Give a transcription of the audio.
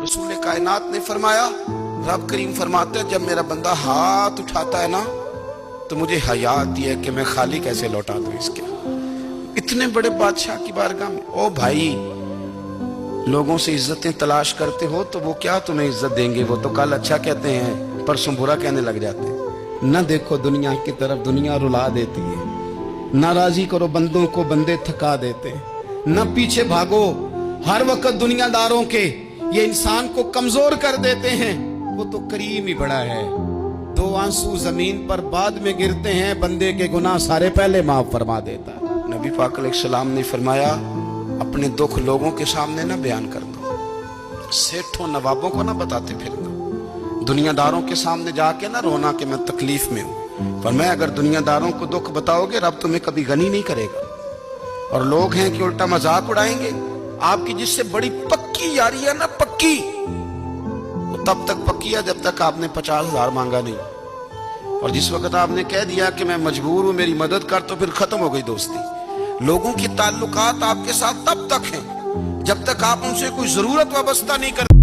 रसूल कायनात ने फरमाया, रब करीम फरमाते हैं जब मेरा बंदा हाथ उठाता है ना तो मुझे हया आती है कि मैं खाली कैसे लौटा दूं इसके। इतने बड़े बादशाह की बारगाह में, ओ भाई लोगों से इज्जतें तलाश करते हो तो वो क्या तुम्हें इज्जत देंगे, वो तो कल अच्छा कहते हैं परसों बुरा कहने लग जाते हैं। न देखो दुनिया की तरफ, दुनिया रुला देती है। न राजी करो बंदों को, बंदे थका देते हैं। न पीछे भागो, हर वक्त दुनियादारों के ये इंसान को कमजोर कर देते हैं। वो तो करीम ही बड़ा है। दो आंसू जमीन पर बाद में गिरते हैं, बंदे के गुनाह सारे पहले माफ फरमा देता है। नबी पाक अलैहिस्सलाम ने फरमाया, अपने दुख लोगों के सामने ना बयान कर दो, सेठों नवाबों को ना बताते फिरना, दुनियादारों के सामने जाके ना रोना कि मैं तकलीफ में हूं। पर मैं अगर दुनियादारों को दुख बताओगे रब तुम्हें कभी गनी नहीं करेगा। और लोग हैं कि उल्टा मजाक उड़ाएंगे। आपकी जिससे बड़ी पक्की यारी है ना, पक्की, वो तब तक पक्की है जब तक आपने 50,000 मांगा नहीं। और जिस वक्त आपने कह दिया कि मैं मजबूर हूं मेरी मदद कर, तो फिर खत्म हो गई दोस्ती। लोगों के ताल्लुकात आपके साथ तब तक हैं जब तक आप उनसे कोई जरूरत वाबस्ता नहीं करते।